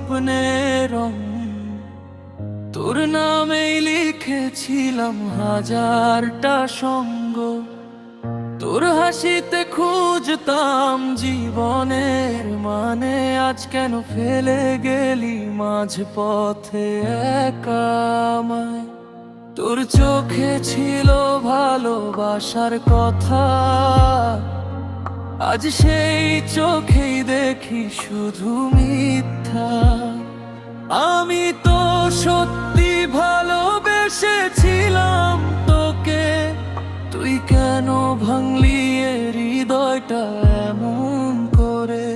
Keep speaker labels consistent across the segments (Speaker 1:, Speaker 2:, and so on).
Speaker 1: স্বপ্নের রং। তোর নামেই লিখেছিলাম হাজারটা সঙ্গ, তোর হাসিতে খুঁজতাম জীবনের মানে। আজ কেন ফেলে গেলি মাঝ পথে একা আমায়? তোর চোখে ছিল ভালোবাসার কথা, আজ সেই চোখেই দেখি শুধু মিথ্যা। আমি তো সত্যি ভালোবেসেছিলাম তোকে, তুই কেন ভাঙলি এ হৃদয়টা এমন করে?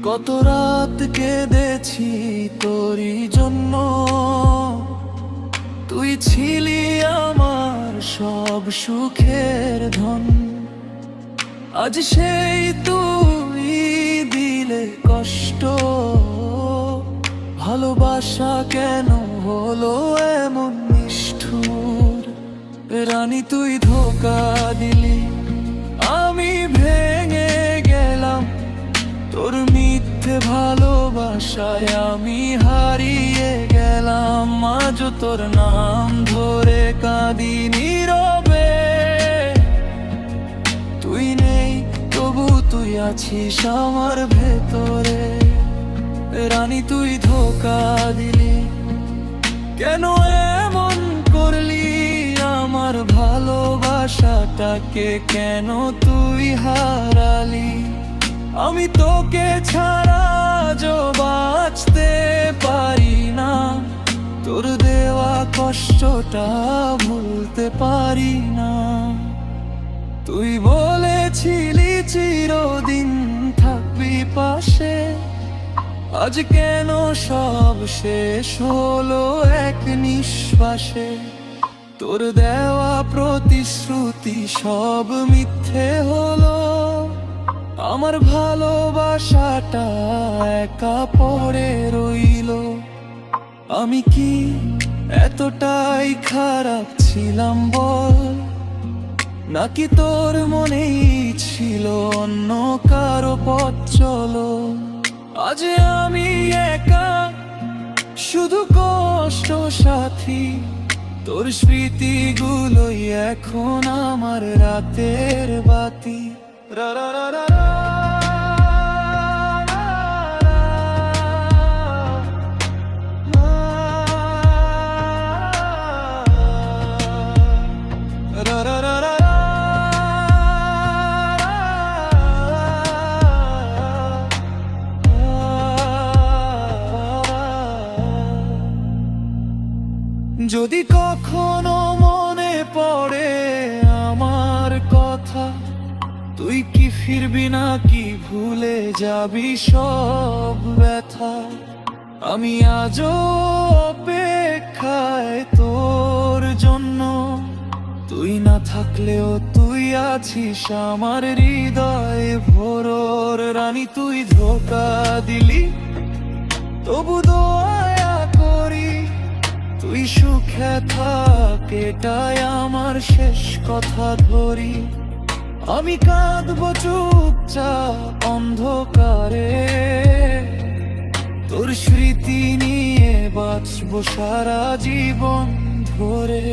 Speaker 1: কত রাত কেঁদেছি তোরই জন্য, তুই ছিলি আমার সব সুখের ধন। আজ সেই তুই দিলে কষ্ট, ভালোবাসা কেন হলো এমন নিষ্ঠুর? রানী তুই ধোঁকা দিলি, আমি ভেঙে গেলাম তোর মিথ্যে ভালোবাসায়। আমি হারিয়ে গেলাম, আজ তোর নাম ধরে কাঁদি নীরবে। তুই নেই তবু তুই আছিস আমার ভেতরে। রানী তুই ধোঁকা দিলি, কেন এমন করলি আমার ভালোবাসাটাকে? কেন তুই হারালি? আমি তোকে ছাড়া আজও বাঁচতে পারি না, তোর দেওয়া কষ্টটা ভুলতে পারি না। তুই বলেছিলি চিরদিন থাকবি পাশে, আজ কেন সব শেষ হলো এক নিঃশ্বাসে? তোর দেওয়া প্রতিশ্রুতি সব মিথ্যে হলো, আমার ভালোবাসাটা একা পড়ে রইল। আমি কি এতটাই খারাপ ছিলাম বল? নাকি তোর মনেই ছিল অন্য কারো পথ চলো? আজ আমি একা, শুধু কষ্ট সাথী। তোর স্মৃতিগুলোই এখন আমার রাতের বাতি। রা রা রা রা রা। যদি কখনো মনে পড়ে আমার কথা, তুই কি ফিরবি না কি ভুলে যাবি সব ব্যথা? আমি আজও অপেক্ষায় তোর জন্য, তুই না থাকলেও তুই আছিস আমার হৃদয়ে ভোরর। রানী তুই ধোঁকা দিলি, তবু দয়া করি তুই সুখে থাক, এটাই আমার শেষ কথা ধরি। আমি কাঁদবো চুপচাপ অন্ধকারে, তোর স্মৃতি নিয়ে বাঁচবো সারা জীবন ধরে।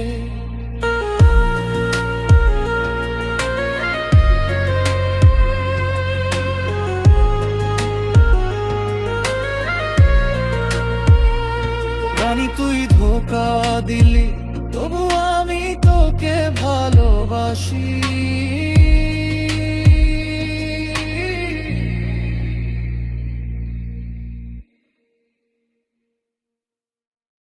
Speaker 1: রানী তুই ধোঁকা দিলি, তবু আমি তোকে ভালোবাসি।